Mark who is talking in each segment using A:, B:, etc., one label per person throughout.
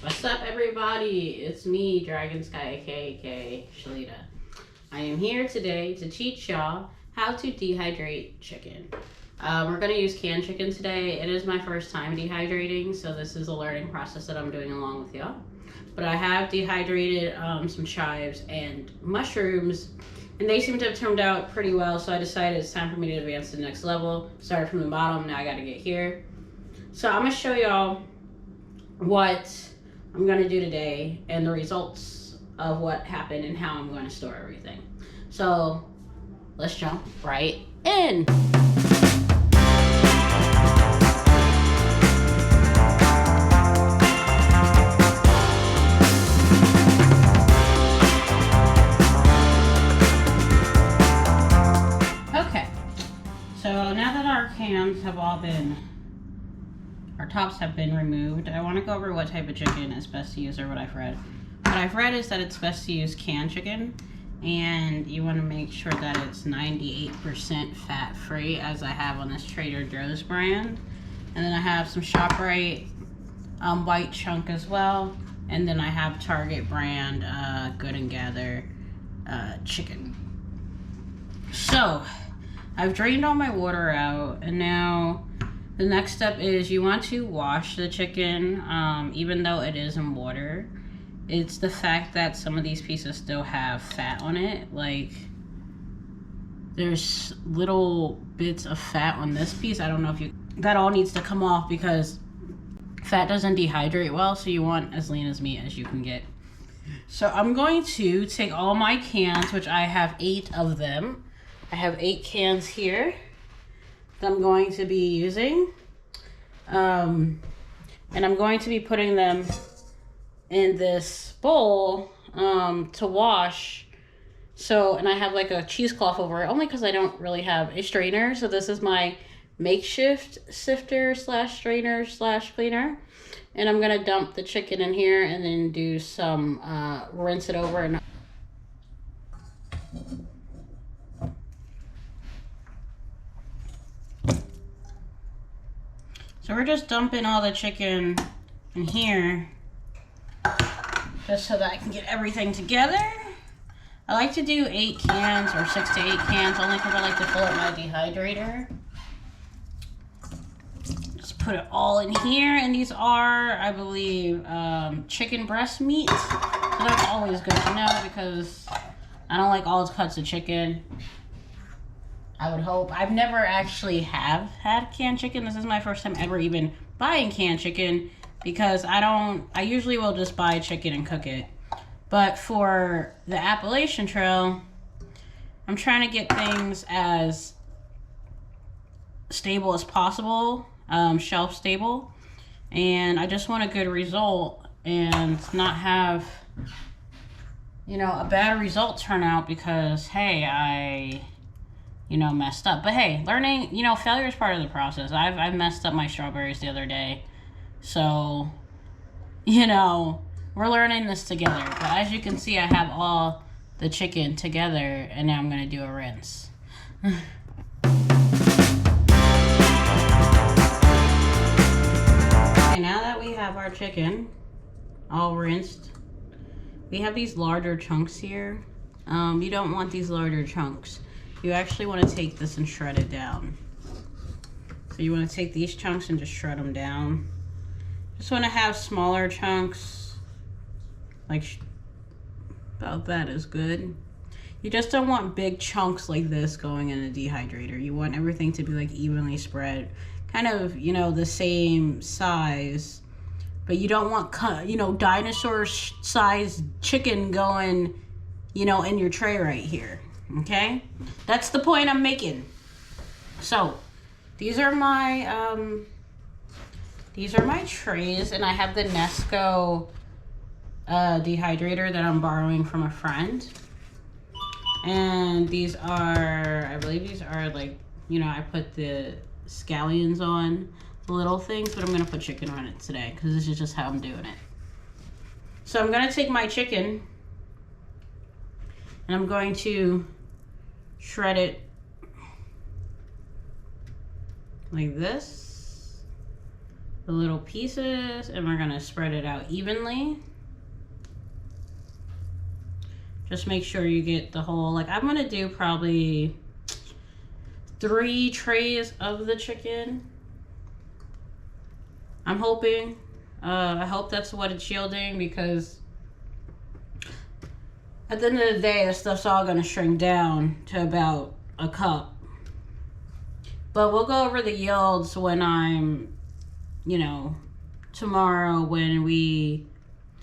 A: What's up, everybody? It's me, Dragonsky, aka Shalita. I am here today to teach y'all how to dehydrate chicken. We're going to use canned chicken today. It is my first time dehydrating, so this is a learning process that I'm doing along with y'all. But I have dehydrated some chives and mushrooms, and they seem to have turned out pretty well, so I decided it's time for me to advance to the next level. Started from the bottom, now I got to get here. So I'm going to show y'all what I'm going to do today and the results of what happened and how I'm going to store everything. So let's jump right in. Okay, so now that our cans have all been, our tops have been removed, I want to go over what type of chicken is best to use, or what I've read. What I've read is that it's best to use canned chicken, and you want to make sure that it's 98% fat free, as I have on this Trader Joe's brand. And then I have some ShopRite white chunk as well, and then I have Target brand Good and Gather chicken. So I've drained all my water out, and now the next step is you want to wash the chicken, even though it is in water. It's the fact that some of these pieces still have fat on it. Like, there's little bits of fat on this piece. I don't know if that all needs to come off, because fat doesn't dehydrate well, so you want as lean as meat as you can get. So I'm going to take all my cans, which I have 8 of them. I have 8 cans here that I'm going to be using, and I'm going to be putting them in this bowl to wash. So, and I have like a cheesecloth over it, only because I don't really have a strainer. So this is my makeshift sifter slash strainer slash cleaner, and I'm gonna dump the chicken in here and then do some rinse it over. And so we're just dumping all the chicken in here, just so that I can get everything together. I like to do 8 cans, or 6 to 8 cans, only because I like to fill up my dehydrator. Just put it all in here, and these are, I believe, chicken breast meat. So that's always good to know, because I don't like all cuts of chicken. I would hope. I've never actually have had canned chicken. This is my first time ever even buying canned chicken, because I usually will just buy chicken and cook it. But for the Appalachian Trail, I'm trying to get things as stable as possible, shelf stable. And I just want a good result and not have, a bad result turn out because, hey, I messed up. But hey, learning, failure is part of the process. I've messed up my strawberries the other day. So, we're learning this together. But as you can see, I have all the chicken together, and now I'm going to do a rinse. Okay, now that we have our chicken all rinsed, we have these larger chunks here. You don't want these larger chunks. You actually want to take this and shred it down. So you want to take these chunks and just shred them down. Just want to have smaller chunks, like about that is good. You just don't want big chunks like this going in a dehydrator. You want everything to be like evenly spread, kind of, the same size. But you don't want, dinosaur size chicken going, in your tray right here. Okay? That's the point I'm making. So, these are my trays, and I have the Nesco dehydrator that I'm borrowing from a friend. And these are, I believe these are like, I put the scallions on, the little things, but I'm going to put chicken on it today because this is just how I'm doing it. So I'm going to take my chicken and I'm going to shred it like this. the little pieces, and we're gonna spread it out evenly. Just make sure you get the whole, like I'm gonna do probably 3 trays of the chicken. I'm hoping. I hope that's what it's yielding, because at the end of the day, this stuff's all gonna shrink down to about a cup. But we'll go over the yields when I'm, you know, tomorrow when we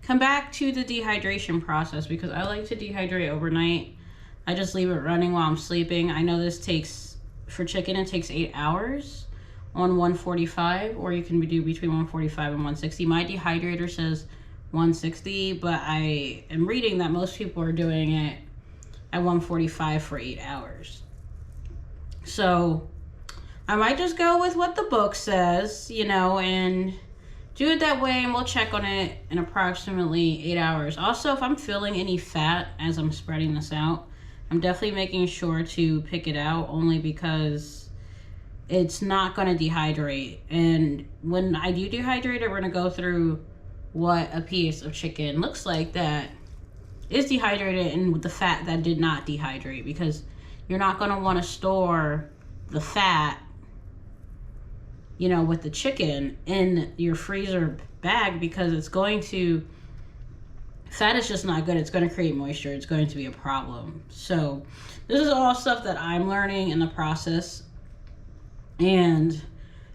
A: come back to the dehydration process, because I like to dehydrate overnight. I just leave it running while I'm sleeping. I know this takes, for chicken, it takes 8 hours on 145, or you can do between 145 and 160. My dehydrator says 160, but I am reading that most people are doing it at 145 for 8 hours. So I might just go with what the book says, you know, and do it that way, and we'll check on it in approximately 8 hours. Also, if I'm feeling any fat as I'm spreading this out, I'm definitely making sure to pick it out, only because it's not going to dehydrate. And when I do dehydrate it, we're going to go through what a piece of chicken looks like that is dehydrated and the fat that did not dehydrate, because you're not going to want to store the fat, you know, with the chicken in your freezer bag, because it's going to, fat is just not good. It's going to create moisture. It's going to be a problem. So this is all stuff that I'm learning in the process. And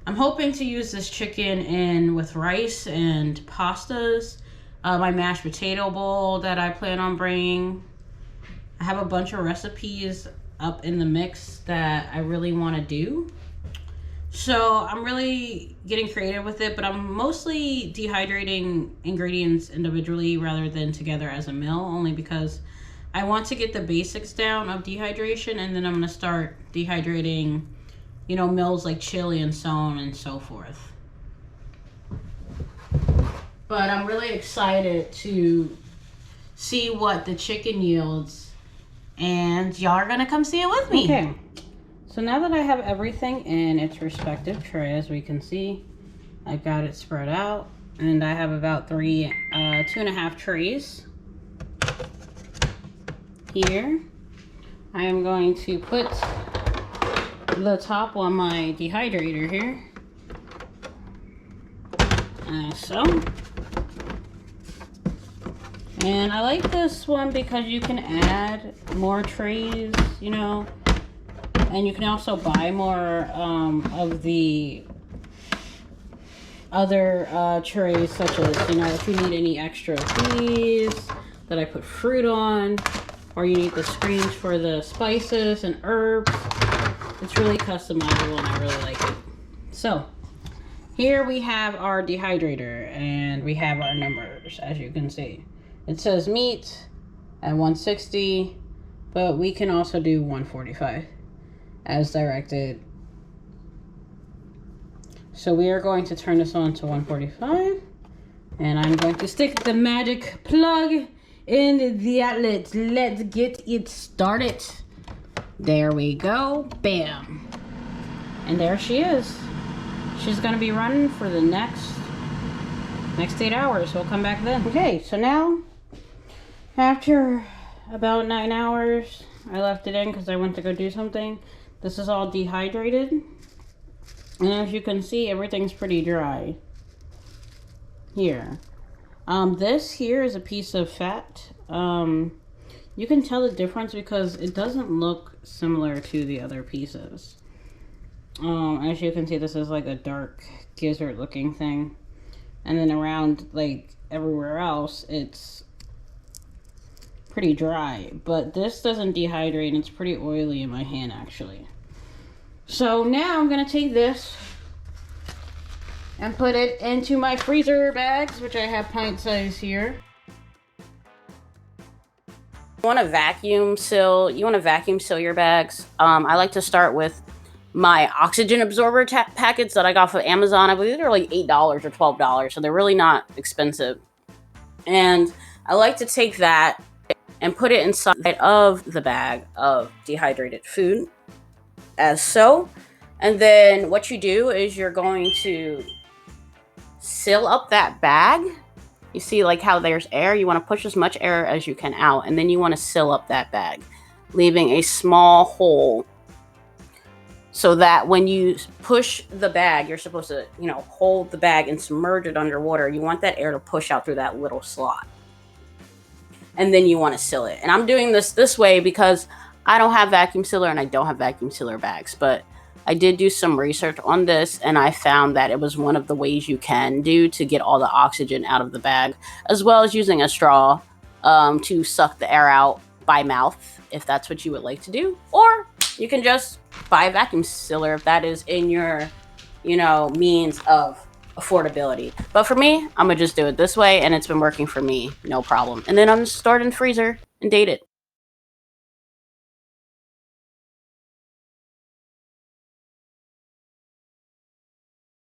A: I'm hoping to use this chicken in with rice and pastas. My mashed potato bowl that I plan on bringing. I have a bunch of recipes up in the mix that I really want to do. So I'm really getting creative with it, but I'm mostly dehydrating ingredients individually rather than together as a meal, only because I want to get the basics down of dehydration, and then I'm going to start dehydrating, you know, meals like chili and so on and so forth. But I'm really excited to see what the chicken yields, and y'all are going to come see it with me. Okay. So now that I have everything in its respective tray, as we can see, I've got it spread out, and I have about 2.5 trays here. I am going to put the top on my dehydrator here, so. And I like this one because you can add more trays, you know. And you can also buy more of the other trays, such as, you know, if you need any extra of these that I put fruit on, or you need the screens for the spices and herbs. It's really customizable, and I really like it. So here we have our dehydrator, and we have our numbers, as you can see. It says meat at 160, but we can also do 145. As directed. So we are going to turn this on to 145, and I'm going to stick the magic plug in the outlet. Let's get it started. There we go. Bam. And there she is. She's going to be running for the next 8 hours. We'll come back then. Okay, so now after about 9 hours, I left it in because I went to go do something. This is all dehydrated, and as you can see, everything's pretty dry here. This here is a piece of fat. You can tell the difference because it doesn't look similar to the other pieces. As you can see, this is like a dark gizzard looking thing, and then around like everywhere else, it's pretty dry, but this doesn't dehydrate, and it's pretty oily in my hand actually. So now I'm gonna take this and put it into my freezer bags, which I have pint size here. You want to vacuum seal your bags. I like to start with my oxygen absorber packets that I got from Amazon. I believe they're like $8 or $12, so they're really not expensive. And I like to take that and put it inside of the bag of dehydrated food, as so. And then what you do is you're going to seal up that bag. You see like how there's air? You want to push as much air as you can out, and then you want to seal up that bag, leaving a small hole so that when you push the bag, you're supposed to, you know, hold the bag and submerge it underwater. You want that air to push out through that little slot. And then you want to seal it. And I'm doing this way because I don't have vacuum sealer and I don't have vacuum sealer bags. But I did do some research on this, and I found that it was one of the ways you can do to get all the oxygen out of the bag, as well as using a straw to suck the air out by mouth, if that's what you would like to do. Or you can just buy a vacuum sealer if that is in your, you know, means of affordability. But for me, I'm gonna just do it this way, and it's been working for me, no problem. And then I'm just stored in the freezer and date it.